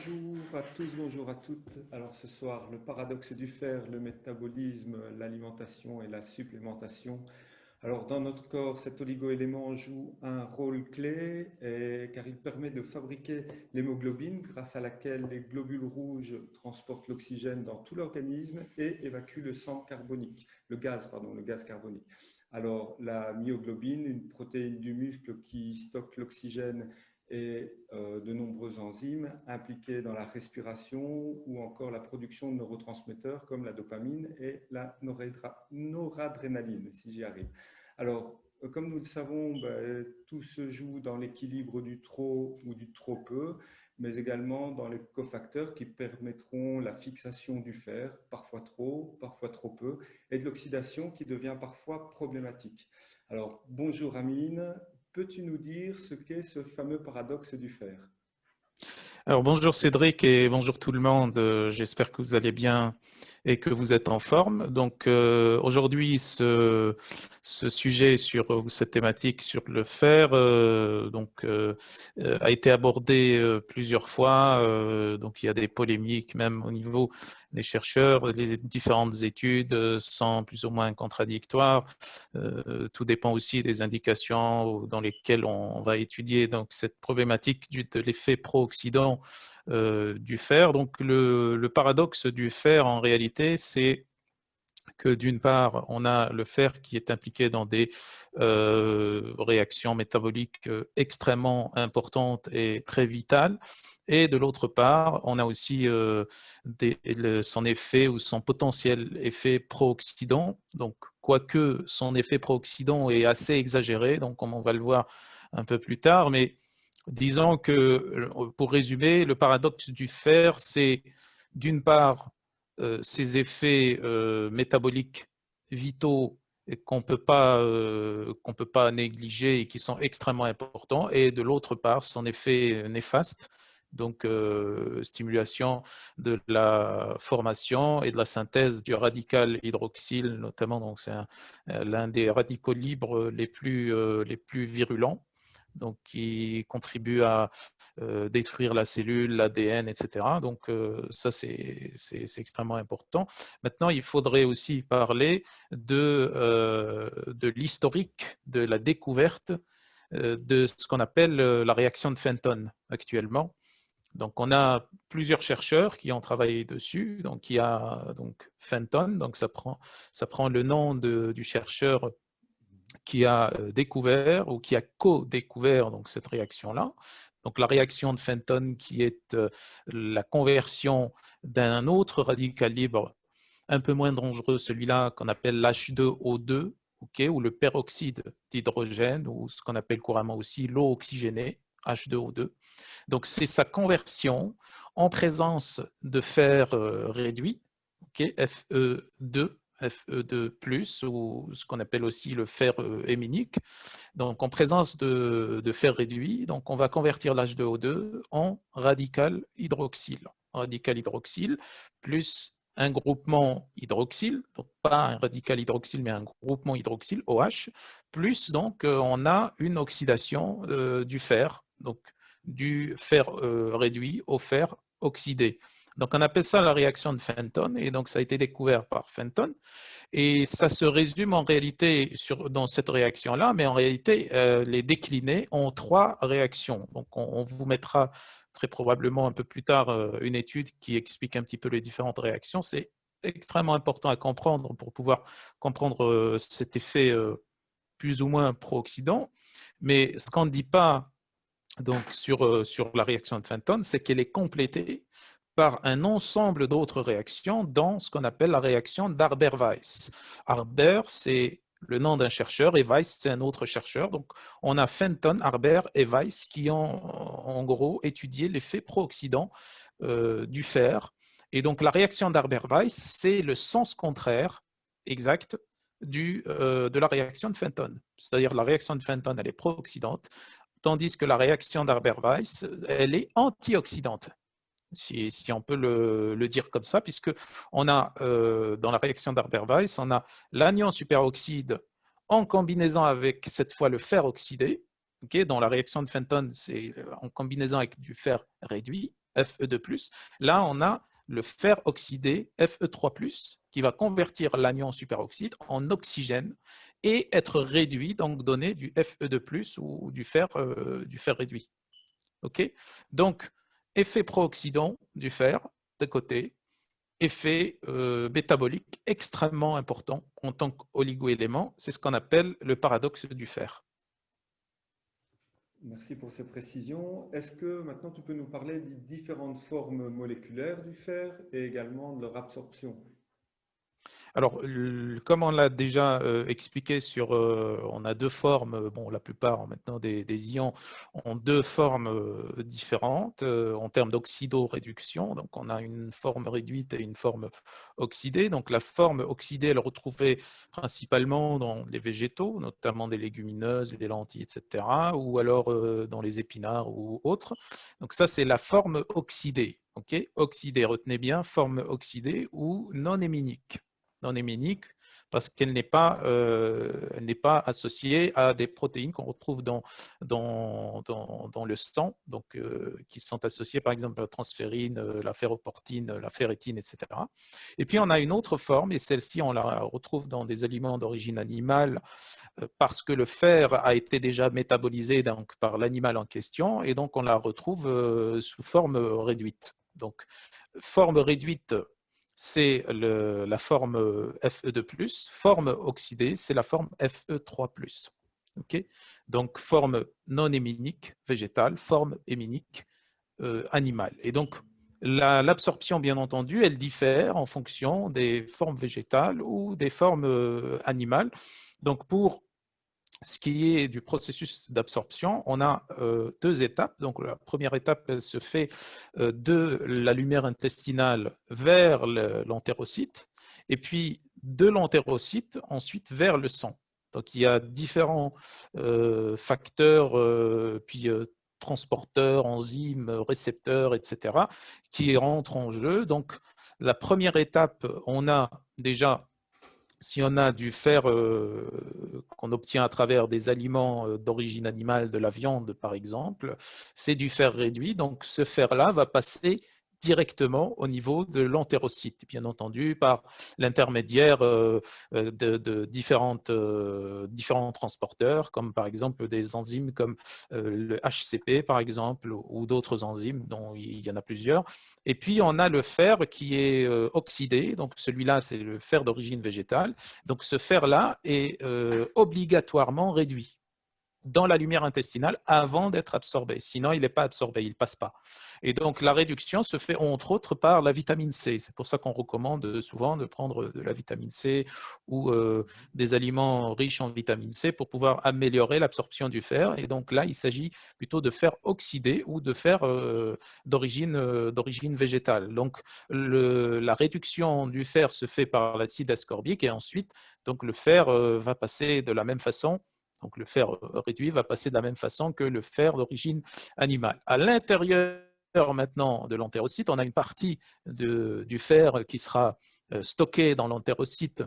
Bonjour à tous, bonjour à toutes. Alors ce soir, le paradoxe du fer, le métabolisme, l'alimentation et la supplémentation. Alors dans notre corps, cet oligoélément joue un rôle clé car il permet de fabriquer l'hémoglobine grâce à laquelle les globules rouges transportent l'oxygène dans tout l'organisme et évacuent le gaz carbonique. Alors la myoglobine, une protéine du muscle qui stocke l'oxygène et de nombreux enzymes impliqués dans la respiration ou encore la production de neurotransmetteurs comme la dopamine et la noradrénaline, si j'y arrive. Alors, comme nous le savons, tout se joue dans l'équilibre du trop ou du trop peu, mais également dans les cofacteurs qui permettront la fixation du fer, parfois trop peu, et de l'oxydation qui devient parfois problématique. Alors, bonjour Amine, peux-tu nous dire ce qu'est ce fameux paradoxe du fer? Alors bonjour Cédric et bonjour tout le monde. J'espère que vous allez bien et que vous êtes en forme. Donc aujourd'hui, ce sujet sur cette thématique sur le fer a été abordé plusieurs fois. Donc il y a des polémiques même au niveau des chercheurs. Les différentes études sont plus ou moins contradictoires. Tout dépend aussi des indications dans lesquelles on va étudier donc cette problématique de l'effet pro-oxydant du fer. Donc le paradoxe du fer en réalité, c'est que d'une part, on a le fer qui est impliqué dans des réactions métaboliques extrêmement importantes et très vitales. Et de l'autre part, on a aussi son effet ou son potentiel effet pro-oxydant. Donc, quoique son effet pro-oxydant est assez exagéré, donc comme on va le voir un peu plus tard, mais disons que, pour résumer, le paradoxe du fer, c'est d'une part ces effets métaboliques vitaux qu'on peut pas négliger et qui sont extrêmement importants, et de l'autre part son effet néfaste, donc stimulation de la formation et de la synthèse du radical hydroxyle notamment. Donc c'est l'un des radicaux libres les plus virulents, donc qui contribue à détruire la cellule, l'ADN, etc. Donc ça, c'est extrêmement important. Maintenant, il faudrait aussi parler de l'historique de la découverte de ce qu'on appelle la réaction de Fenton actuellement. Donc, on a plusieurs chercheurs qui ont travaillé dessus. Donc, il y a donc Fenton, donc ça prend le nom du chercheur qui a découvert ou qui a co-découvert donc cette réaction-là. Donc la réaction de Fenton qui est la conversion d'un autre radical libre un peu moins dangereux, celui-là qu'on appelle l'H2O2, okay, ou le peroxyde d'hydrogène, ou ce qu'on appelle couramment aussi l'eau oxygénée, H2O2. Donc c'est sa conversion en présence de fer réduit, okay, Fe2, Fe2+, ou ce qu'on appelle aussi le fer héminique. Donc en présence de fer réduit, donc on va convertir l'H2O2 en radical hydroxyle. Radical hydroxyle plus un groupement hydroxyle, donc pas un radical hydroxyle mais un groupement hydroxyle, OH, plus donc on a une oxydation du fer, donc du fer réduit au fer oxydé. Donc on appelle ça la réaction de Fenton, et donc ça a été découvert par Fenton. Et ça se résume en réalité dans cette réaction-là, mais en réalité, les déclinés ont trois réactions. Donc, on vous mettra très probablement un peu plus tard une étude qui explique un petit peu les différentes réactions. C'est extrêmement important à comprendre pour pouvoir comprendre cet effet plus ou moins pro-oxydant. Mais ce qu'on ne dit pas donc, sur la réaction de Fenton, c'est qu'elle est complétée par un ensemble d'autres réactions dans ce qu'on appelle la réaction d'Arber-Weiss. Arber, c'est le nom d'un chercheur et Weiss, c'est un autre chercheur. Donc, on a Fenton, Arber et Weiss qui ont en gros étudié l'effet pro-oxydant du fer. Et donc, la réaction d'Arber-Weiss, c'est le sens contraire exact de la réaction de Fenton. C'est-à-dire la réaction de Fenton, elle est pro-oxydante, tandis que la réaction d'Arber-Weiss, elle est antioxydante. Si on peut le dire comme ça, puisque on a dans la réaction d'Arber-Weiss, on a l'anion superoxyde en combinaison avec cette fois le fer oxydé. Okay, dans la réaction de Fenton, c'est en combinaison avec du fer réduit. Fe2+. Là, on a le fer oxydé Fe3+, qui va convertir l'anion superoxyde en oxygène et être réduit, donc donner du Fe2+, ou du fer réduit. Okay, donc, effet pro-oxydant du fer, de côté, effet métabolique extrêmement important en tant qu'oligo-élément, c'est ce qu'on appelle le paradoxe du fer. Merci pour ces précisions. Est-ce que maintenant tu peux nous parler des différentes formes moléculaires du fer et également de leur absorption? Alors, comme on l'a déjà expliqué, on a deux formes, bon, la plupart maintenant des ions ont deux formes différentes en termes d'oxydoréduction. Donc, on a une forme réduite et une forme oxydée. Donc, la forme oxydée, elle est retrouvée principalement dans les végétaux, notamment des légumineuses, les lentilles, etc., ou alors dans les épinards ou autres. Donc, ça, c'est la forme oxydée. Okay, oxydée, retenez bien, forme oxydée ou non héminique. Non héminique parce qu'elle n'est pas associée à des protéines qu'on retrouve dans le sang, donc, qui sont associées par exemple à la transférine, la ferroportine, la ferritine, etc. Et puis on a une autre forme, et celle-ci on la retrouve dans des aliments d'origine animale parce que le fer a été déjà métabolisé donc, par l'animal en question, et donc on la retrouve sous forme réduite. Donc, forme réduite, c'est la forme Fe2+, forme oxydée, c'est la forme Fe3+. Okay, donc, forme non héminique végétale, forme héminique animale. Et donc, l'absorption, bien entendu, elle diffère en fonction des formes végétales ou des formes animales. Donc, pour ce qui est du processus d'absorption, on a deux étapes. Donc, la première étape, elle se fait de la lumière intestinale vers l'entérocyte, et puis de l'entérocyte ensuite vers le sang. Donc, il y a différents facteurs, transporteurs, enzymes, récepteurs, etc., qui rentrent en jeu. Donc, la première étape, on a déjà, si on a du fer qu'on obtient à travers des aliments d'origine animale, de la viande par exemple, c'est du fer réduit. Donc ce fer-là va passer directement au niveau de l'entérocyte, bien entendu, par l'intermédiaire de différents transporteurs, comme par exemple des enzymes comme le HCP, par exemple, ou d'autres enzymes, dont il y en a plusieurs. Et puis, on a le fer qui est oxydé, donc celui-là, c'est le fer d'origine végétale. Donc, ce fer-là est obligatoirement réduit dans la lumière intestinale avant d'être absorbé. Sinon, il n'est pas absorbé, il ne passe pas. Et donc, la réduction se fait entre autres par la vitamine C. C'est pour ça qu'on recommande souvent de prendre de la vitamine C ou des aliments riches en vitamine C pour pouvoir améliorer l'absorption du fer. Et donc là, il s'agit plutôt de fer oxydé ou de fer d'origine végétale. Donc, la réduction du fer se fait par l'acide ascorbique et ensuite, donc, le fer va passer de la même façon. Donc, le fer réduit va passer de la même façon que le fer d'origine animale. À l'intérieur maintenant de l'entérocyte, on a une partie du fer qui sera stocké dans l'entérocyte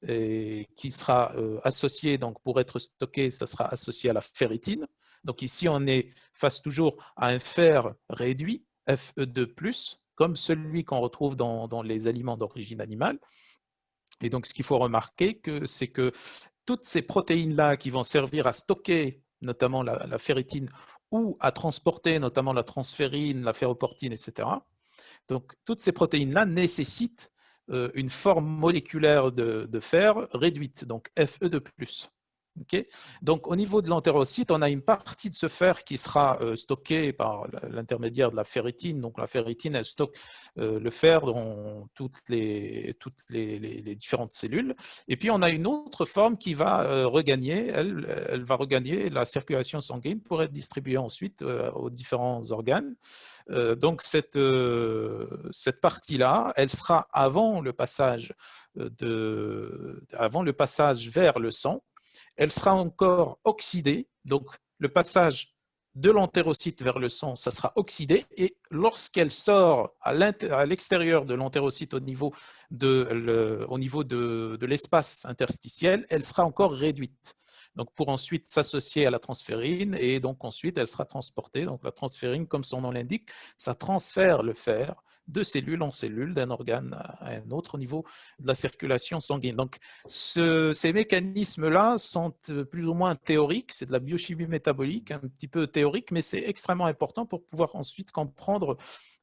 et qui sera associé, donc pour être stocké, ça sera associé à la ferritine. Donc ici, on est face toujours à un fer réduit, Fe2+, comme celui qu'on retrouve dans les aliments d'origine animale. Et donc, ce qu'il faut remarquer, c'est que toutes ces protéines-là qui vont servir à stocker notamment la ferritine ou à transporter notamment la transférine, la ferroportine, etc. Donc, toutes ces protéines-là nécessitent une forme moléculaire de fer réduite, donc Fe2+. Okay. Donc, au niveau de l'entérocyte, on a une partie de ce fer qui sera stocké par l'intermédiaire de la ferritine. Donc, la ferritine, elle stocke le fer dans toutes les différentes cellules. Et puis, on a une autre forme qui va regagner, elle va regagner la circulation sanguine pour être distribuée ensuite aux différents organes. Donc, cette partie-là, elle sera avant le passage vers le sang. Elle sera encore oxydée, donc le passage de l'entérocyte vers le sang, ça sera oxydé, et lorsqu'elle sort à l'extérieur de l'entérocyte au niveau de l'espace interstitiel, elle sera encore réduite. donc pour ensuite s'associer à la transférine et donc ensuite elle sera transportée. Donc la transférine, comme son nom l'indique, ça transfère le fer de cellule en cellule, d'un organe à un autre au niveau de la circulation sanguine. Donc ces mécanismes-là sont plus ou moins théoriques, c'est de la biochimie métabolique, un petit peu théorique, mais c'est extrêmement important pour pouvoir ensuite comprendre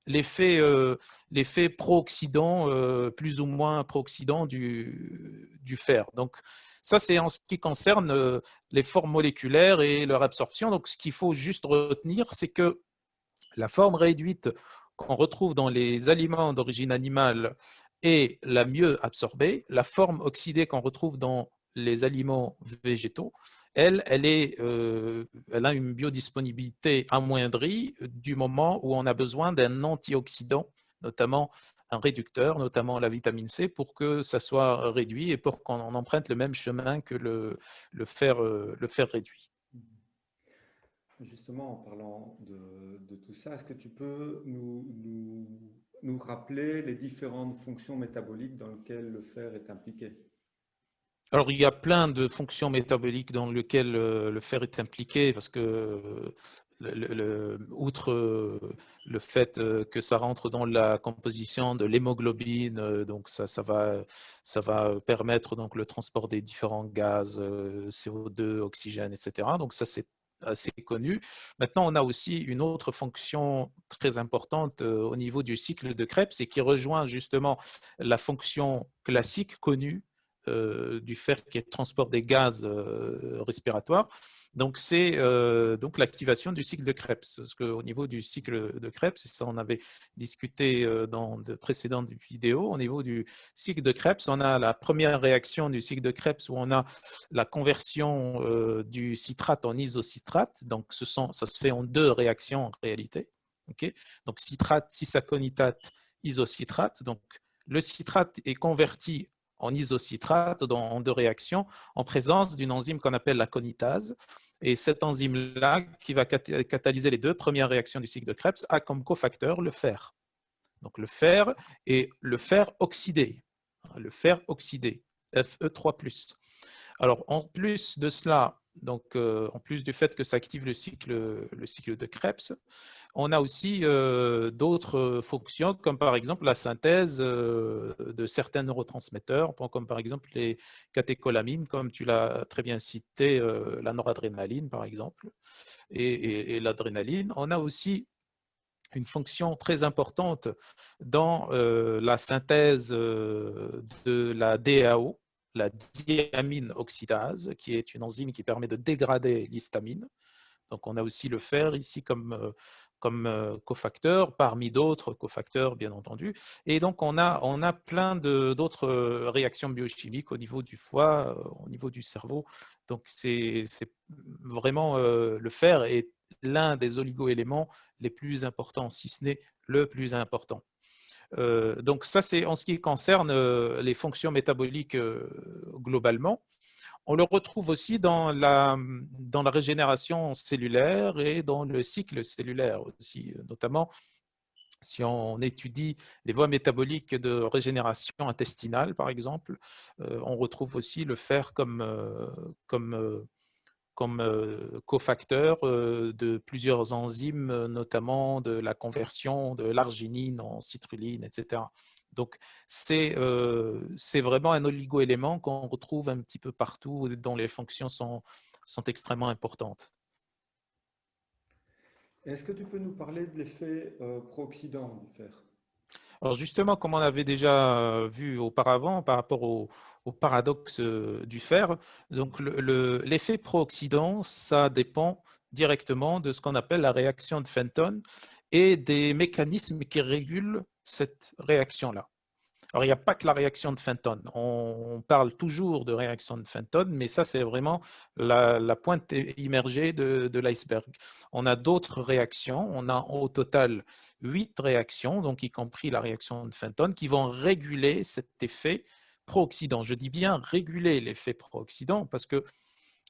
l'effet pro-oxydant, plus ou moins pro-oxydant du fer. Donc, ça, c'est en ce qui concerne les formes moléculaires et leur absorption. Donc, ce qu'il faut juste retenir, c'est que la forme réduite qu'on retrouve dans les aliments d'origine animale est la mieux absorbée. La forme oxydée qu'on retrouve dans les aliments végétaux, elle a une biodisponibilité amoindrie du moment où on a besoin d'un antioxydant, notamment un réducteur, notamment la vitamine C, pour que ça soit réduit et pour qu'on emprunte le même chemin que le fer réduit. Justement, en parlant de tout ça, est-ce que tu peux nous rappeler les différentes fonctions métaboliques dans lesquelles le fer est impliqué? Alors, il y a plein de fonctions métaboliques dans lesquelles le fer est impliqué, parce que outre le fait que ça rentre dans la composition de l'hémoglobine, donc ça va permettre donc le transport des différents gaz, CO2, oxygène, etc. Donc ça, c'est assez connu. Maintenant, on a aussi une autre fonction très importante au niveau du cycle de Krebs et qui rejoint justement la fonction classique connue du fer qui est le transport des gaz respiratoires. Donc, c'est donc l'activation du cycle de Krebs. Parce qu'au niveau du cycle de Krebs, et ça on avait discuté dans de précédentes vidéos, au niveau du cycle de Krebs, on a la première réaction du cycle de Krebs où on a la conversion du citrate en isocitrate. Donc, ça se fait en deux réactions en réalité. Okay, donc, citrate, cisaconitate, isocitrate. Donc, le citrate est converti en isocitrate en deux réactions en présence d'une enzyme qu'on appelle la conitase. Et cette enzyme-là, qui va catalyser les deux premières réactions du cycle de Krebs, a comme cofacteur le fer. Donc le fer et le fer oxydé. Le fer oxydé, Fe3+. Alors en plus de cela, donc en plus du fait que ça active le cycle de Krebs, on a aussi d'autres fonctions, comme par exemple la synthèse de certains neurotransmetteurs, comme par exemple les catécholamines, comme tu l'as très bien cité, la noradrénaline par exemple, et l'adrénaline. On a aussi une fonction très importante dans la synthèse de la DAO, la diamine oxydase, qui est une enzyme qui permet de dégrader l'histamine. Donc, on a aussi le fer ici comme cofacteur, parmi d'autres cofacteurs, bien entendu. Et donc, on a plein d'autres réactions biochimiques au niveau du foie, au niveau du cerveau. Donc, c'est vraiment le fer est l'un des oligoéléments les plus importants, si ce n'est le plus important. Donc, ça, c'est en ce qui concerne les fonctions métaboliques globalement. On le retrouve aussi dans la régénération cellulaire et dans le cycle cellulaire aussi, notamment si on étudie les voies métaboliques de régénération intestinale, par exemple, on retrouve aussi le fer comme cofacteur de plusieurs enzymes, notamment de la conversion de l'arginine en citrulline, etc. Donc, c'est vraiment un oligoélément qu'on retrouve un petit peu partout, dont les fonctions sont extrêmement importantes. Est-ce que tu peux nous parler de l'effet pro-oxydant du fer? Alors justement, comme on avait déjà vu auparavant par rapport au paradoxe du fer, donc l'effet pro-oxydant, ça dépend directement de ce qu'on appelle la réaction de Fenton et des mécanismes qui régulent cette réaction-là. Alors, il n'y a pas que la réaction de Fenton. On parle toujours de réaction de Fenton, mais ça, c'est vraiment la pointe immergée de l'iceberg. On a d'autres réactions. On a au total 8 réactions, donc y compris la réaction de Fenton, qui vont réguler cet effet pro-oxydant. Je dis bien réguler l'effet pro-oxydant parce que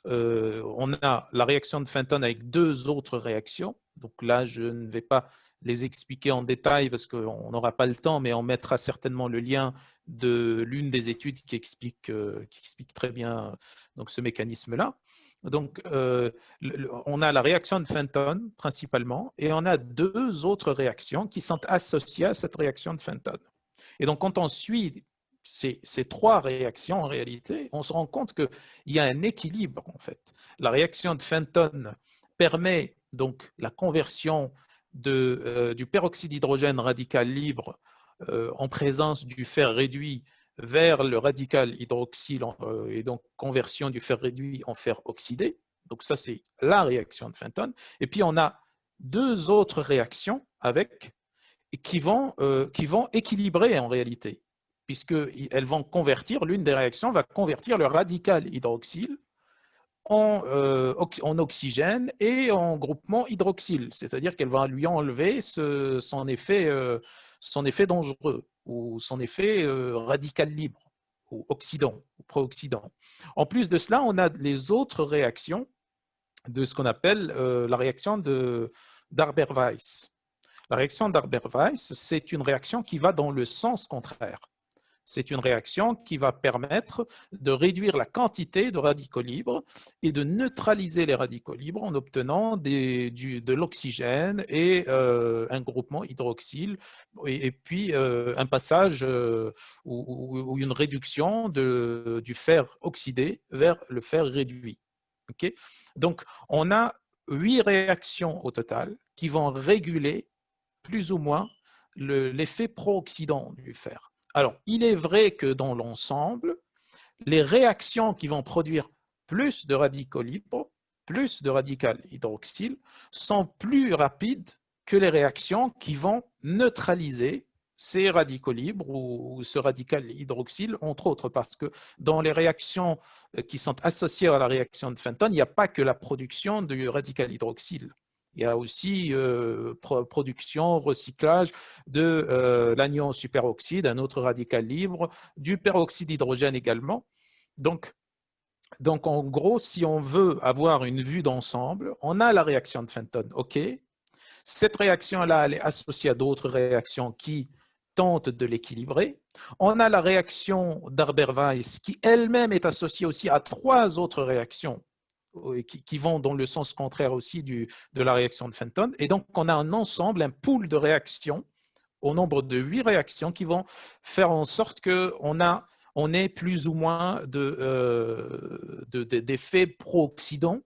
on a la réaction de Fenton avec deux autres réactions. Donc là, je ne vais pas les expliquer en détail parce qu'on n'aura pas le temps, mais on mettra certainement le lien de l'une des études qui explique très bien donc, ce mécanisme-là. Donc, on a la réaction de Fenton principalement, et on a deux autres réactions qui sont associées à cette réaction de Fenton. Et donc, quand on suit ces trois réactions, en réalité, on se rend compte qu'il y a un équilibre, en fait. La réaction de Fenton permet donc la conversion du peroxyde d'hydrogène radical libre en présence du fer réduit vers le radical hydroxyle et donc conversion du fer réduit en fer oxydé. Donc ça, c'est la réaction de Fenton. Et puis, on a deux autres réactions qui vont équilibrer en réalité, puisqu'elles vont convertir, l'une des réactions va convertir le radical hydroxyle en oxygène et en groupement hydroxyle, c'est-à-dire qu'elle va lui enlever son effet dangereux ou son effet radical libre ou oxydant ou pro-oxydant. En plus de cela, on a les autres réactions de ce qu'on appelle la réaction d'Arber-Weiss. La réaction d'Arber-Weiss, c'est une réaction qui va dans le sens contraire. C'est une réaction qui va permettre de réduire la quantité de radicaux libres et de neutraliser les radicaux libres en obtenant de l'oxygène et un groupement hydroxyle et puis un passage ou une réduction du fer oxydé vers le fer réduit. Okay? Donc, on a 8 réactions au total qui vont réguler plus ou moins l'effet pro-oxydant du fer. Alors, il est vrai que dans l'ensemble, les réactions qui vont produire plus de radicaux libres, plus de radical hydroxyle, sont plus rapides que les réactions qui vont neutraliser ces radicaux libres ou ce radical hydroxyle, entre autres, parce que dans les réactions qui sont associées à la réaction de Fenton, il n'y a pas que la production du radical hydroxyle. Il y a aussi production, recyclage de l'anion superoxyde, un autre radical libre, du peroxyde d'hydrogène également. Donc, en gros, si on veut avoir une vue d'ensemble, on a la réaction de Fenton. OK. Cette réaction-là, elle est associée à d'autres réactions qui tentent de l'équilibrer. On a la réaction d'Arber-Weiss qui elle-même est associée aussi à 3 autres réactions qui vont dans le sens contraire aussi de la réaction de Fenton. Et donc, on a un ensemble, un pool de réactions au nombre de 8 réactions qui vont faire en sorte qu'on ait plus ou moins d'effets pro-oxydants,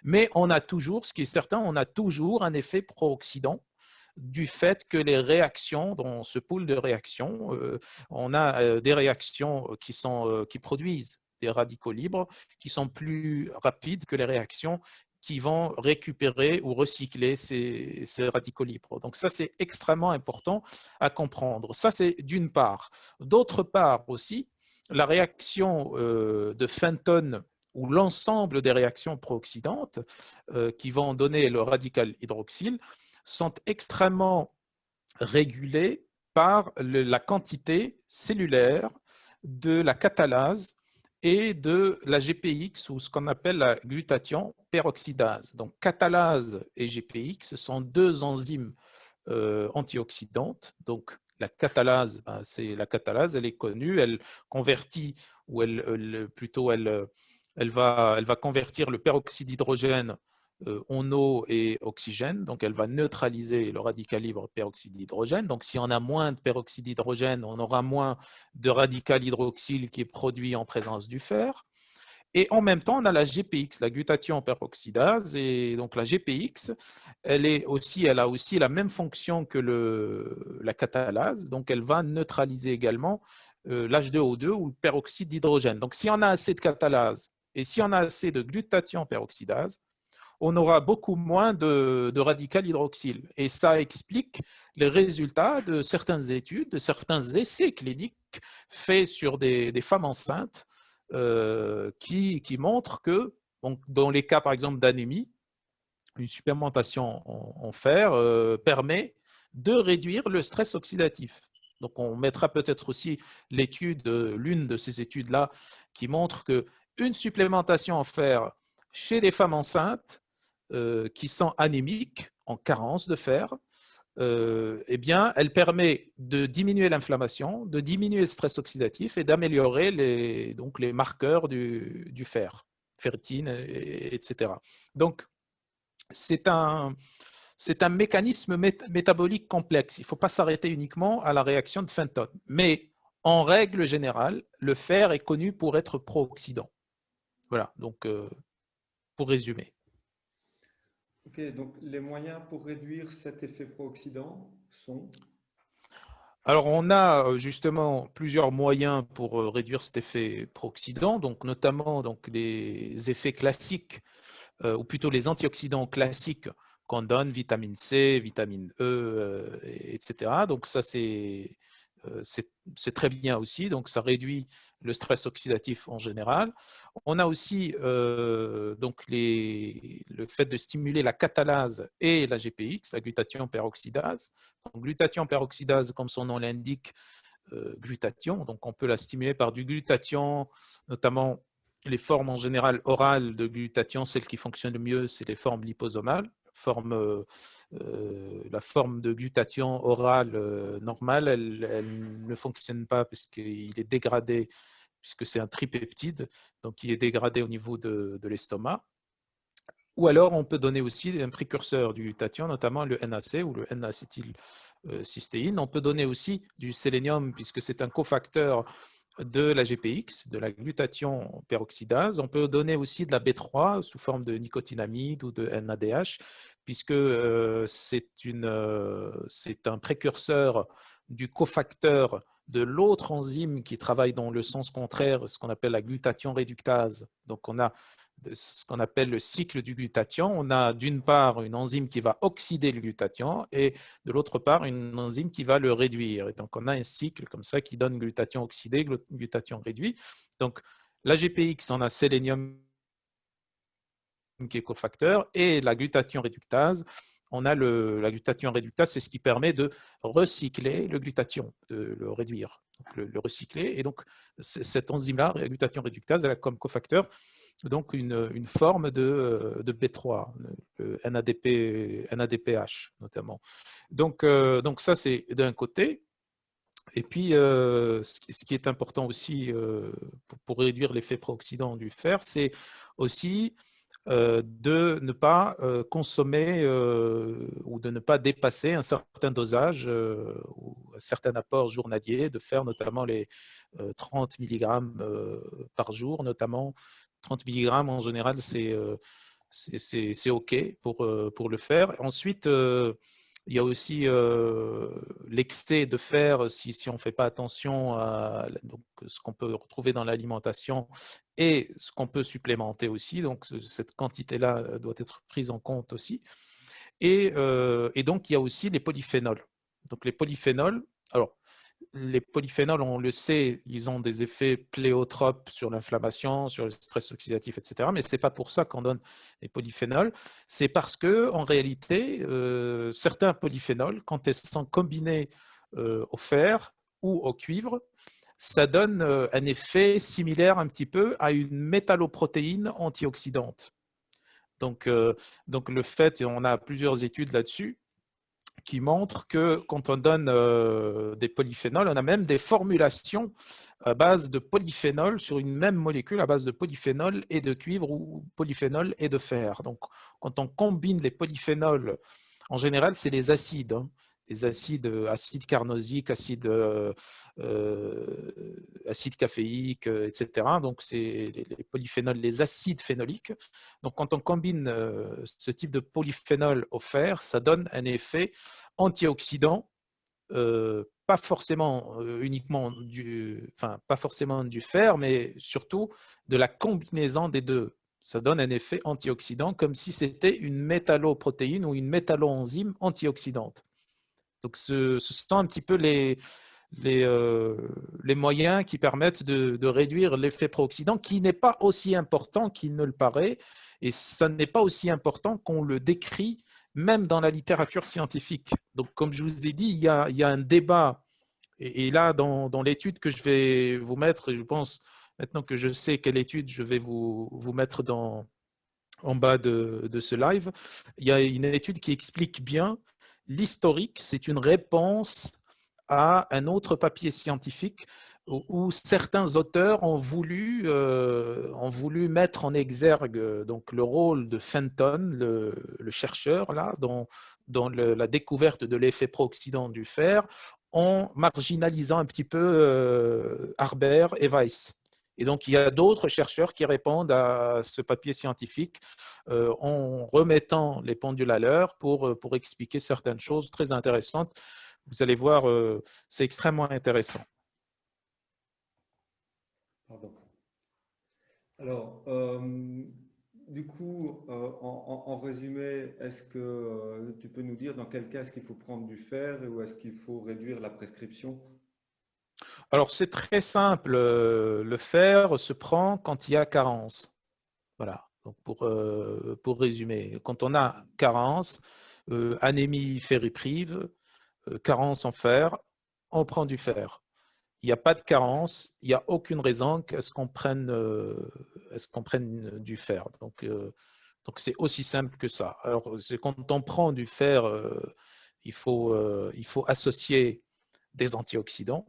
mais on a toujours, ce qui est certain, on a toujours un effet pro-oxydant du fait que les réactions, dans ce pool de réactions, on a des réactions qui produisent des radicaux libres qui sont plus rapides que les réactions qui vont récupérer ou recycler ces radicaux libres. Donc ça, c'est extrêmement important à comprendre. Ça, c'est d'une part. D'autre part aussi, la réaction de Fenton ou l'ensemble des réactions pro-oxydantes qui vont donner le radical hydroxyle sont extrêmement régulées par la quantité cellulaire de la catalase et de la GPX, ou ce qu'on appelle la glutathion peroxydase. Donc, catalase et GPX sont deux enzymes antioxydantes. Donc, la catalase, c'est la catalase, elle est connue, elle convertit, ou elle va convertir le peroxyde d'hydrogène en eau et oxygène, donc elle va neutraliser le radical libre peroxyde d'hydrogène. Donc si on a moins de peroxyde d'hydrogène, on aura moins de radical hydroxyle qui est produit en présence du fer. Et en même temps, on a la GPX, la glutathion peroxydase, et donc la GPX, elle a aussi la même fonction que la catalase, donc elle va neutraliser également l'H2O2 ou le peroxyde d'hydrogène. Donc si on a assez de catalase et si on a assez de glutathion peroxydase, on aura beaucoup moins de radical hydroxyle. Et ça explique les résultats de certaines études, de certains essais cliniques faits sur des femmes enceintes qui montrent que, donc, dans les cas, par exemple, d'anémie, une supplémentation en fer permet de réduire le stress oxydatif. Donc, on mettra peut-être aussi l'une de ces études-là qui montre qu'une supplémentation en fer Chez les femmes enceintes qui sont anémiques, en carence de fer, eh bien, elle permet de diminuer l'inflammation, de diminuer le stress oxydatif et d'améliorer donc les marqueurs du fer, ferritine, etc. Donc, c'est un, c'est un mécanisme métabolique complexe. Il ne faut pas s'arrêter uniquement à la réaction de Fenton. Mais en règle générale, le fer est connu pour être pro-oxydant. Voilà, donc pour résumer. Ok, donc les moyens pour réduire cet effet pro-oxydant sont… Alors, on a justement plusieurs moyens pour réduire cet effet pro-oxydant, donc notamment donc, les effets classiques, ou plutôt les antioxydants classiques qu'on donne, vitamine C, vitamine E, etc. Donc, ça, c'est très bien aussi, donc ça réduit le stress oxydatif en général. On a aussi donc le fait de stimuler la catalase et la GPX, la glutathion peroxydase. Donc, glutathion peroxydase, comme son nom l'indique, glutathion, donc on peut la stimuler par du glutathion, notamment les formes en général orales de glutathion, celles qui fonctionnent le mieux, c'est les formes liposomales. La forme de glutathion orale normale, elle ne fonctionne pas parce qu'il est dégradé, puisque c'est un tripeptide, donc il est dégradé au niveau de l'estomac. Ou alors, on peut donner aussi un précurseur du glutathion, notamment le NAC ou le N-acétylcystéine. On peut donner aussi du sélénium, puisque c'est un cofacteur de la GPX, de la glutathion peroxydase. On peut donner aussi de la B3 sous forme de nicotinamide ou de NADH, puisque c'est un précurseur du cofacteur de l'autre enzyme qui travaille dans le sens contraire, ce qu'on appelle la glutathion réductase. Donc, on a ce qu'on appelle le cycle du glutathion. On a d'une part une enzyme qui va oxyder le glutathion et de l'autre part une enzyme qui va le réduire. Et donc on a un cycle comme ça qui donne glutathion oxydé, glutathion réduit. Donc la GPX, on a sélénium qui est cofacteur et la glutathion réductase. On a la glutathion réductase, c'est ce qui permet de recycler le glutathion, de le réduire, donc le recycler. Et donc cette enzyme-là, la glutathion réductase, elle a comme cofacteur donc une forme de B3, le NADPH notamment. Donc ça, c'est d'un côté. Et puis, ce qui est important aussi pour réduire l'effet pro-oxydant du fer, c'est aussi de ne pas consommer ou de ne pas dépasser un certain dosage ou un certain apport journalier de fer, notamment les 30 mg par jour, notamment 30 mg en général, c'est OK pour le faire. Ensuite, il y a aussi l'excès de fer si on ne fait pas attention à donc, ce qu'on peut retrouver dans l'alimentation et ce qu'on peut supplémenter aussi. Donc, cette quantité-là doit être prise en compte aussi. Et donc, il y a aussi les polyphénols. Donc, les polyphénols, alors, les polyphénols, on le sait, ils ont des effets pléotropes sur l'inflammation, sur le stress oxydatif, etc. Mais ce n'est pas pour ça qu'on donne les polyphénols. C'est parce que, en réalité, certains polyphénols, quand ils sont combinés au fer ou au cuivre, ça donne un effet similaire un petit peu à une métalloprotéine antioxydante. Donc le fait, et on a plusieurs études là-dessus, qui montrent que quand on donne des polyphénols, on a même des formulations à base de polyphénol sur une même molécule à base de polyphénol et de cuivre ou polyphénol et de fer. Donc, quand on combine les polyphénols, en général, c'est les acides, hein, des acides, acide carnosique, acide caféique, etc. Donc, c'est les polyphénols, les acides phénoliques. Donc, quand on combine ce type de polyphénol au fer, ça donne un effet antioxydant, pas forcément pas forcément du fer, mais surtout de la combinaison des deux. Ça donne un effet antioxydant comme si c'était une métalloprotéine ou une métalloenzyme antioxydante. Donc, ce sont un petit peu les moyens qui permettent de réduire l'effet pro-oxydant, qui n'est pas aussi important qu'il ne le paraît, et ça n'est pas aussi important qu'on le décrit, même dans la littérature scientifique. Donc, comme je vous ai dit, il y a un débat, et là, dans l'étude que je vais vous mettre, et je pense, maintenant que je sais quelle étude je vais vous mettre en bas de ce live, il y a une étude qui explique bien l'historique. C'est une réponse à un autre papier scientifique où certains auteurs ont voulu mettre en exergue donc, le rôle de Fenton, le chercheur, là, dans la découverte de l'effet pro-oxydant du fer, en marginalisant un petit peu Harber et Weiss. Et donc, il y a d'autres chercheurs qui répondent à ce papier scientifique en remettant les pendules à l'heure pour expliquer certaines choses très intéressantes. Vous allez voir, c'est extrêmement intéressant. Pardon. Alors, du coup, en résumé, est-ce que tu peux nous dire dans quel cas est-ce qu'il faut prendre du fer ou est-ce qu'il faut réduire la prescription? Alors, c'est très simple. Le fer se prend quand il y a carence. Voilà. Donc, pour résumer, quand on a carence, anémie ferriprive, carence en fer, on prend du fer. Il n'y a pas de carence, il n'y a aucune raison qu'à ce qu'on prenne, du fer. Donc c'est aussi simple que ça. Alors, c'est quand on prend du fer, il faut associer des antioxydants.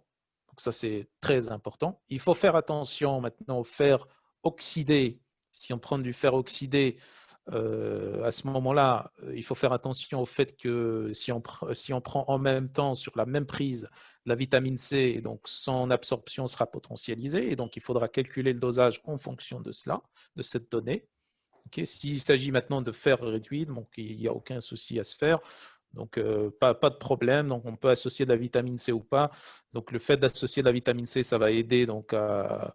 Donc ça, c'est très important. Il faut faire attention maintenant au fer oxydé. Si on prend du fer oxydé, à ce moment-là, il faut faire attention au fait que si on prend en même temps sur la même prise la vitamine C, donc son absorption sera potentialisée et donc il faudra calculer le dosage en fonction de cela, de cette donnée. Okay. S'il s'agit maintenant de fer réduit, donc il n'y a aucun souci à se faire. Donc, pas de problème. Donc, on peut associer de la vitamine C ou pas. Donc, le fait d'associer de la vitamine C, ça va aider donc, à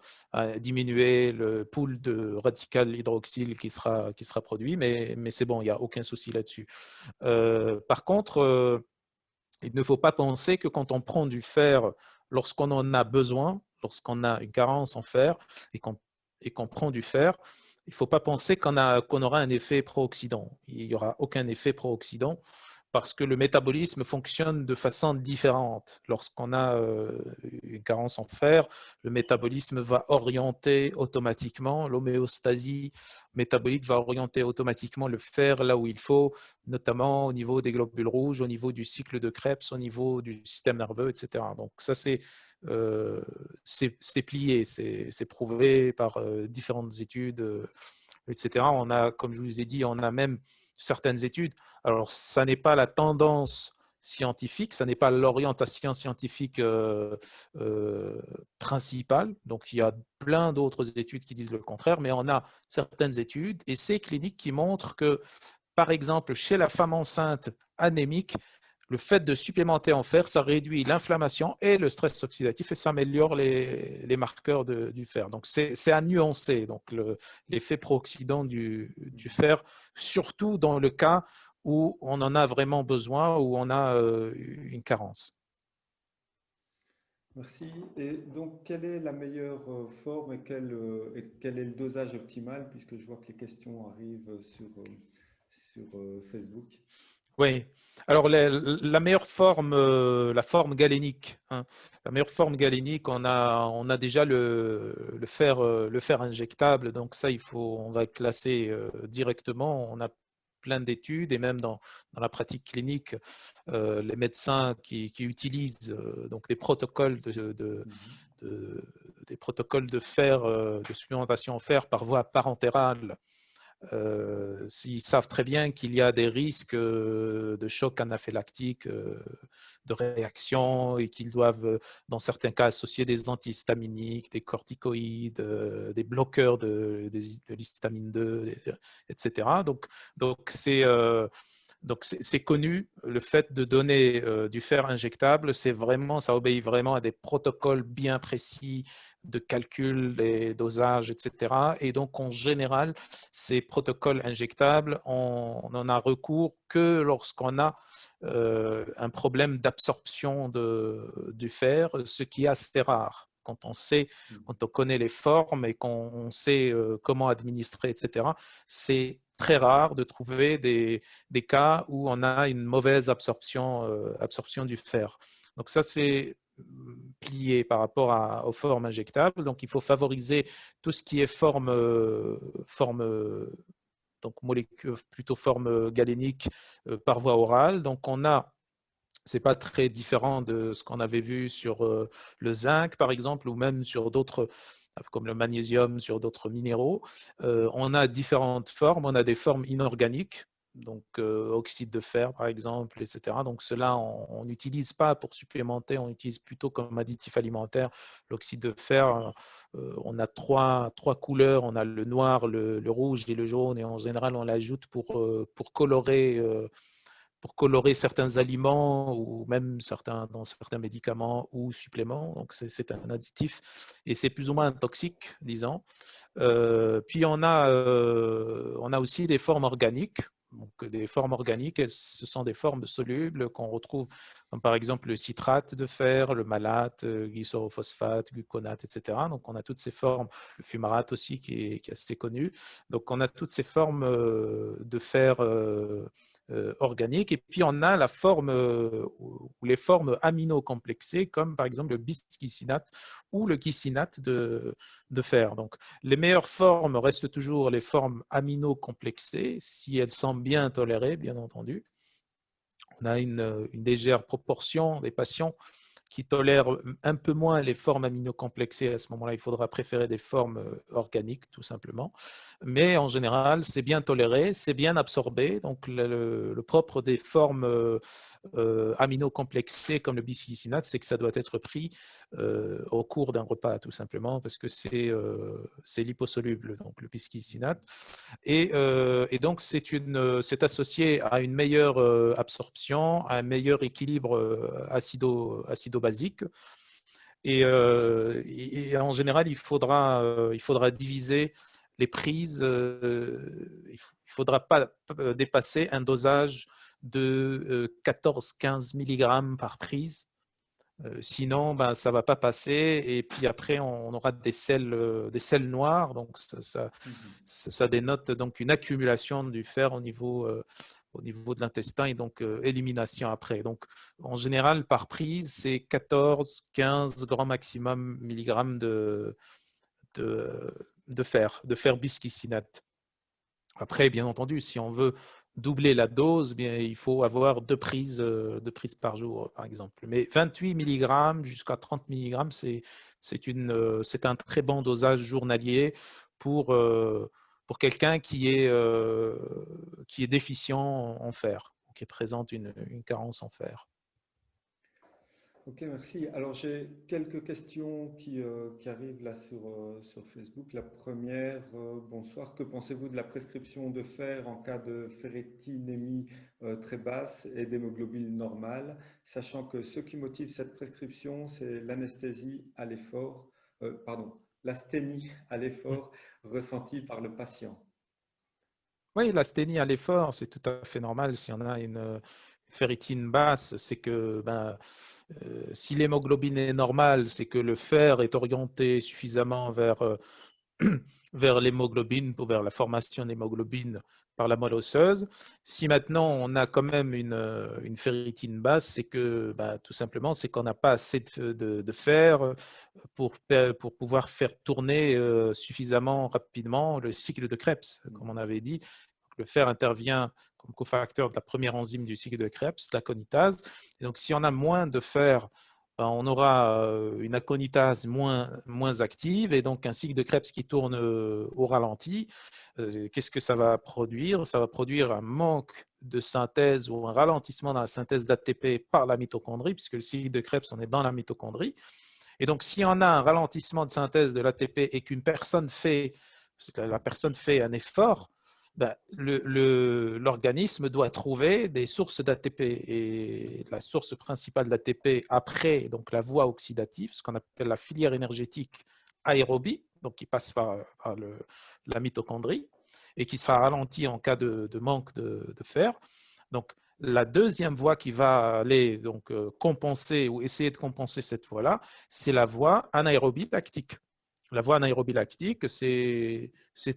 diminuer le pool de radical hydroxyle qui sera produit. Mais c'est bon, il n'y a aucun souci là-dessus. Par contre, il ne faut pas penser que quand on prend du fer lorsqu'on en a besoin, lorsqu'on a une carence en fer et qu'on prend du fer, il ne faut pas penser qu'on aura un effet pro-oxydant. Il n'y aura aucun effet pro-oxydant parce que le métabolisme fonctionne de façon différente. Lorsqu'on a une carence en fer, le métabolisme va orienter automatiquement, l'homéostasie métabolique va orienter automatiquement le fer là où il faut, notamment au niveau des globules rouges, au niveau du cycle de Krebs, au niveau du système nerveux, etc. Donc ça, c'est plié, c'est prouvé par différentes études, etc. On a, comme je vous ai dit, on a même certaines études. Alors, ça n'est pas la tendance scientifique, ça n'est pas l'orientation scientifique principale. Donc, il y a plein d'autres études qui disent le contraire, mais on a certaines études, essais cliniques qui montrent que, par exemple, chez la femme enceinte anémique, le fait de supplémenter en fer, ça réduit l'inflammation et le stress oxydatif et ça améliore les marqueurs du fer. Donc, c'est à nuancer l'effet pro-oxydant du fer, surtout dans le cas où on en a vraiment besoin, où on a une carence. Merci. Et donc, quelle est la meilleure forme et quel est le dosage optimal, puisque je vois que les questions arrivent sur Facebook. Oui. Alors, la meilleure forme, la forme galénique, hein. La meilleure forme galénique, on a déjà le fer injectable. Donc ça, on va classer directement. On a plein d'études et même dans la pratique clinique, les médecins qui utilisent donc des protocoles des protocoles de fer, de supplémentation en fer par voie parentérale. S'ils savent très bien qu'il y a des risques de choc anaphylactique, de réaction, et qu'ils doivent, dans certains cas, associer des antihistaminiques, des corticoïdes, des bloqueurs de l'histamine 2, etc. Donc c'est connu, le fait de donner du fer injectable, ça obéit vraiment à des protocoles bien précis de calcul des dosages, etc. Et donc, en général, ces protocoles injectables, on n'en a recours que lorsqu'on a un problème d'absorption du fer, ce qui est assez rare. Quand on connaît les formes et qu'on sait comment administrer, etc., c'est très rare de trouver des cas où on a une mauvaise absorption du fer. Donc ça, c'est plié par rapport aux formes injectables. Donc, il faut favoriser tout ce qui est forme donc molécules plutôt forme galénique par voie orale. Donc on a, c'est pas très différent de ce qu'on avait vu sur le zinc par exemple, ou même sur d'autres comme le magnésium, sur d'autres minéraux. On a différentes formes, on a des formes inorganiques, donc oxyde de fer par exemple, etc. Donc cela, on n'utilise pas pour supplémenter, on utilise plutôt comme additif alimentaire. L'oxyde de fer, on a trois couleurs, on a le noir, le rouge et le jaune, et en général on l'ajoute pour colorer certains aliments ou même dans certains médicaments ou suppléments. Donc, c'est un additif et c'est plus ou moins toxique, disons. Puis, on a aussi des formes organiques. Donc, des formes organiques, ce sont des formes solubles qu'on retrouve, comme par exemple le citrate de fer, le malate, glycorophosphate, gluconate, etc. Donc, on a toutes ces formes, le fumarate aussi qui est assez connu. Donc, on a toutes ces formes de fer organiques. Et puis, on a la forme ou les formes aminocomplexées, comme par exemple le bisglycinate ou le glycinate de fer. Donc, les meilleures formes restent toujours les formes aminocomplexées, si elles sont bien tolérées, bien entendu. On a une légère proportion des patients qui tolèrent un peu moins les formes aminocomplexées. À ce moment-là, il faudra préférer des formes organiques, tout simplement. Mais en général, c'est bien toléré, c'est bien absorbé. Donc, le propre des formes aminocomplexées comme le bisglycinate, c'est que ça doit être pris au cours d'un repas, tout simplement, parce que c'est liposoluble, donc le bisglycinate. Et donc, c'est associé à une meilleure absorption, à un meilleur équilibre acido-basique. Et en général, il faudra diviser les prises. Il ne faudra pas dépasser un dosage de 14-15 mg par prise. Sinon, ben, ça ne va pas passer. Et puis après, on aura des selles noires. Donc, ça dénote donc une accumulation du fer au niveau de l'intestin et donc élimination après. Donc, en général, par prise, c'est 14-15 grands maximum milligrammes de fer bisglycinate. Après, bien entendu, si on veut doubler la dose, bien, il faut avoir deux prises par jour, par exemple. Mais 28 mg jusqu'à 30 mg, c'est un très bon dosage journalier pour quelqu'un qui est déficient en fer, qui présente une carence en fer. Ok, merci. Alors j'ai quelques questions qui arrivent là sur Facebook. La première, bonsoir, que pensez-vous de la prescription de fer en cas de ferritinémie très basse et d'hémoglobine normale, sachant que ce qui motive cette prescription, c'est l'anesthésie à l'effort, l'asthénie à l'effort ressentie par le patient. Oui, l'asthénie à l'effort, c'est tout à fait normal. Si on a une ferritine basse, c'est que si l'hémoglobine est normale, c'est que le fer est orienté suffisamment vers l'hémoglobine, vers la formation d'hémoglobine par la moelle osseuse. Si maintenant on a quand même une ferritine basse, c'est que tout simplement c'est qu'on n'a pas assez de fer pour pouvoir faire tourner suffisamment rapidement le cycle de Krebs, comme on avait dit. Le fer intervient comme cofacteur de la première enzyme du cycle de Krebs, l'aconitase. Et donc, si on a moins de fer, on aura une aconitase moins active et donc un cycle de Krebs qui tourne au ralenti. Qu'est-ce que ça va produire? Ça va produire un manque de synthèse ou un ralentissement dans la synthèse d'ATP par la mitochondrie, puisque le cycle de Krebs, on est dans la mitochondrie. Et donc, si on a un ralentissement de synthèse de l'ATP et qu'une personne la personne fait un effort, l'organisme doit trouver des sources d'ATP. Et la source principale d'ATP après donc la voie oxydative, ce qu'on appelle la filière énergétique aérobie, donc qui passe par la mitochondrie et qui sera ralentie en cas de manque de fer. Donc, la deuxième voie qui va aller donc, compenser ou essayer de compenser cette voie-là, c'est la voie anaérobie lactique. La voie anaérobie lactique, c'est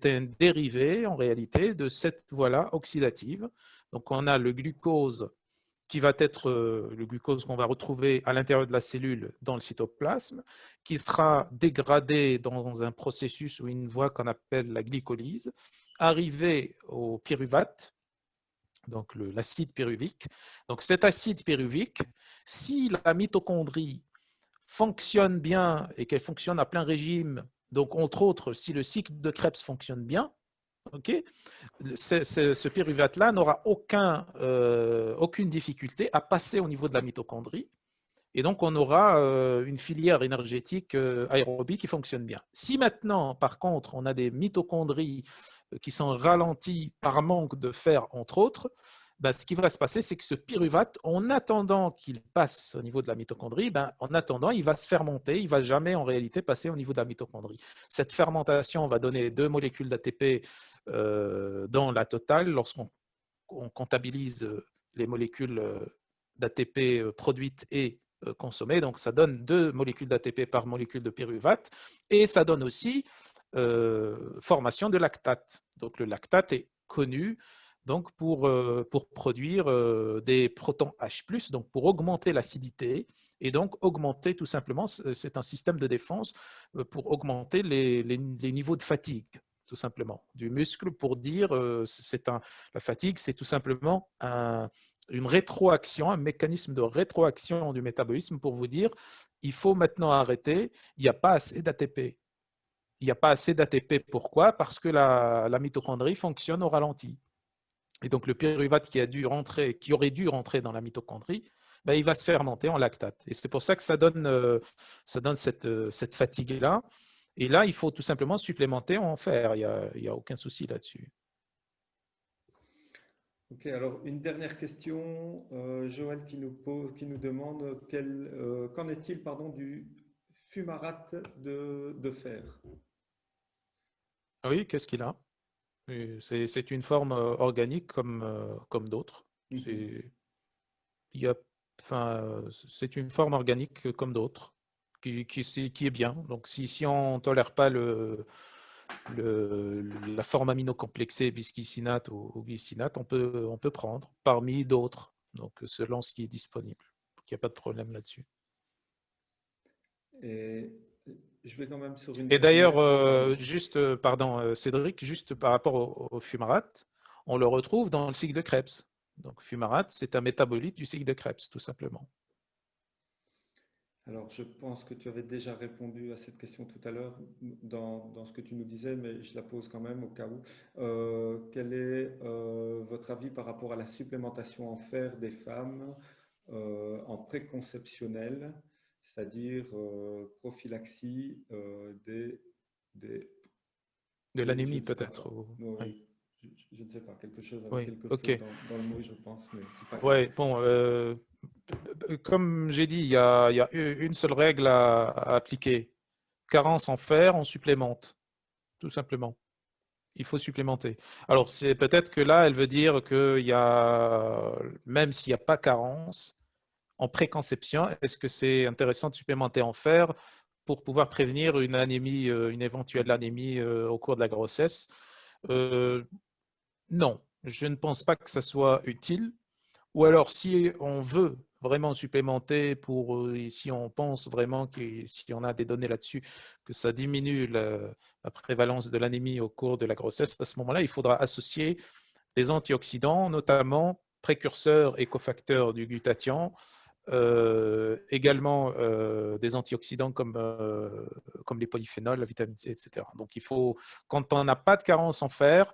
un dérivé en réalité de cette voie-là oxydative. Donc, on a le glucose qui va être le glucose qu'on va retrouver à l'intérieur de la cellule dans le cytoplasme, qui sera dégradé dans un processus ou une voie qu'on appelle la glycolyse, arrivé au pyruvate, donc l'acide pyruvique. Donc cet acide pyruvique, si la mitochondrie fonctionne bien et qu'elle fonctionne à plein régime, donc entre autres, si le cycle de Krebs fonctionne bien, okay, ce pyruvate-là n'aura aucune difficulté à passer au niveau de la mitochondrie. Et donc, on aura une filière énergétique aérobie qui fonctionne bien. Si maintenant, par contre, on a des mitochondries qui sont ralenties par manque de fer, entre autres, ben, ce qui va se passer, c'est que ce pyruvate, en attendant qu'il passe au niveau de la mitochondrie, ben, en attendant, il va se fermenter, il ne va jamais en réalité passer au niveau de la mitochondrie. Cette fermentation va donner 2 molécules d'ATP dans la totale lorsqu'on comptabilise les molécules d'ATP produites et consommées. Donc, ça donne 2 molécules d'ATP par molécule de pyruvate et ça donne aussi formation de lactate. Donc, le lactate est connu donc pour produire des protons H+, donc pour augmenter l'acidité et donc augmenter tout simplement, c'est un système de défense pour augmenter les niveaux de fatigue, tout simplement, du muscle pour dire, la fatigue, c'est tout simplement une rétroaction, un mécanisme de rétroaction du métabolisme pour vous dire, il faut maintenant arrêter, il n'y a pas assez d'ATP. Il n'y a pas assez d'ATP, pourquoi? Parce que la mitochondrie fonctionne au ralenti. Et donc, le pyruvate qui aurait dû rentrer dans la mitochondrie, ben, il va se fermenter en lactate. Et c'est pour ça que ça donne cette fatigue-là. Et là, il faut tout simplement supplémenter en fer. Il n'y a aucun souci là-dessus. Ok, alors une dernière question. Joël qui nous demande qu'en est-il, pardon, du fumarate de fer? Oui, qu'est-ce qu'il a? C'est une forme organique comme d'autres. C'est une forme organique comme d'autres, qui est bien. Donc, si on ne tolère pas la forme aminocomplexée bisglycinate ou glycinate, on peut prendre parmi d'autres, donc selon ce qui est disponible. Donc, il n'y a pas de problème là-dessus. Et je vais quand même sur une Et dernière. d'ailleurs, pardon, Cédric, juste par rapport au fumarate, on le retrouve dans le cycle de Krebs. Donc, fumarate, c'est un métabolite du cycle de Krebs, tout simplement. Alors, je pense que tu avais déjà répondu à cette question tout à l'heure dans ce que tu nous disais, mais je la pose quand même au cas où. Quel est votre avis par rapport à la supplémentation en fer des femmes en préconceptionnel, c'est-à-dire prophylaxie des, De je l'anémie, ne sais pas, peut-être. oui, Oui, je ne sais pas, quelque chose avec oui, quelques feux ok. dans le mot, je pense, mais c'est pas grave. Ouais, bon, comme j'ai dit, il y a une seule règle à appliquer. Carence en fer, on supplémente, tout simplement. Il faut supplémenter. Alors, c'est peut-être que là, elle veut dire qu'il y a, même s'il n'y a pas carence, en préconception, est-ce que c'est intéressant de supplémenter en fer pour pouvoir prévenir une anémie, une éventuelle anémie au cours de la grossesse? Non, je ne pense pas que ça soit utile. Ou alors, si on veut vraiment supplémenter et si on pense vraiment que si on a des données là-dessus, que ça diminue la prévalence de l'anémie au cours de la grossesse, à ce moment-là, il faudra associer des antioxydants, notamment précurseurs et cofacteurs du glutathion, également des antioxydants comme les polyphénols, la vitamine C, etc. Donc, quand on n'a pas de carence en fer,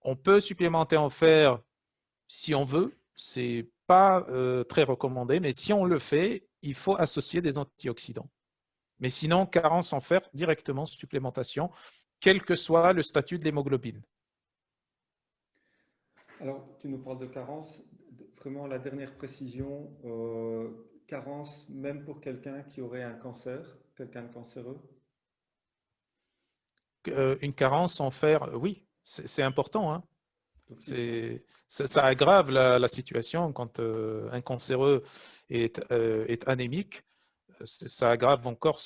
on peut supplémenter en fer si on veut. C'est pas très recommandé, mais si on le fait, il faut associer des antioxydants. Mais sinon, carence en fer, directement supplémentation, quel que soit le statut de l'hémoglobine. Alors, tu nous parles de carence. Vraiment, la dernière précision, carence même pour quelqu'un qui aurait un cancer, quelqu'un de cancéreux? Une carence en fer, oui, c'est important, hein. D'office, hein. Ça aggrave la situation quand un cancéreux est anémique. Ça aggrave encore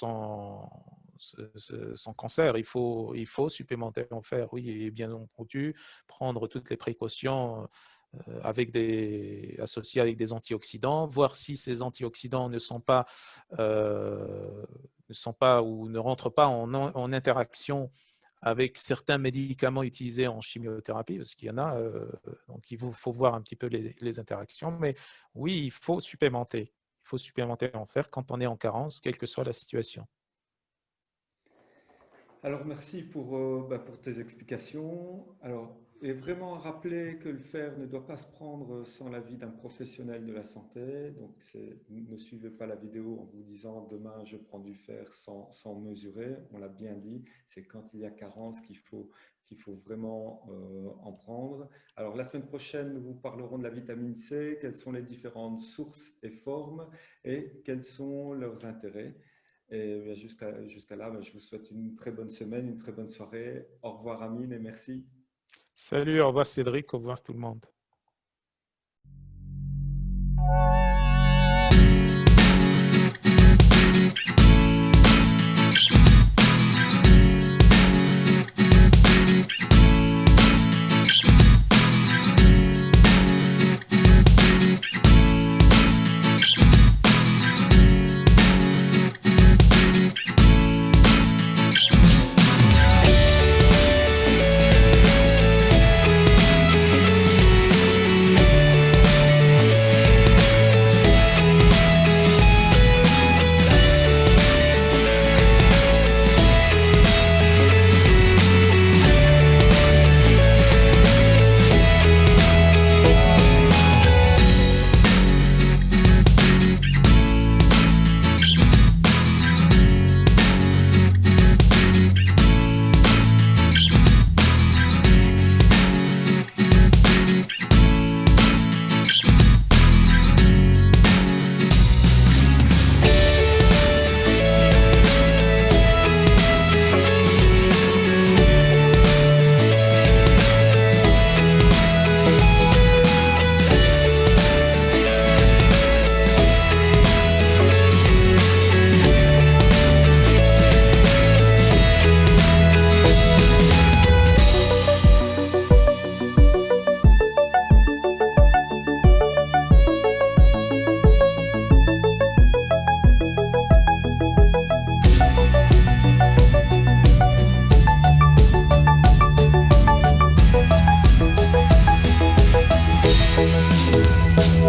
son cancer. Il faut supplémenter en fer, oui, et bien entendu, prendre toutes les précautions associées avec des antioxydants, voir si ces antioxydants ne sont pas ou ne rentrent pas en interaction avec certains médicaments utilisés en chimiothérapie, parce qu'il y en a, donc il faut voir un petit peu les interactions. Mais oui, il faut supplémenter. Il faut supplémenter en fer quand on est en carence, quelle que soit la situation. Alors, merci pour tes explications. Alors, et vraiment rappeler que le fer ne doit pas se prendre sans l'avis d'un professionnel de la santé. Donc, ne suivez pas la vidéo en vous disant demain je prends du fer sans mesurer. On l'a bien dit, c'est quand il y a carence qu'il faut vraiment en prendre. Alors, la semaine prochaine, nous vous parlerons de la vitamine C, quelles sont les différentes sources et formes et quels sont leurs intérêts. Et jusqu'à là, je vous souhaite une très bonne semaine, une très bonne soirée. Au revoir Amine et merci. Salut, au revoir Cédric, au revoir tout le monde.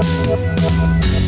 We'll be right back.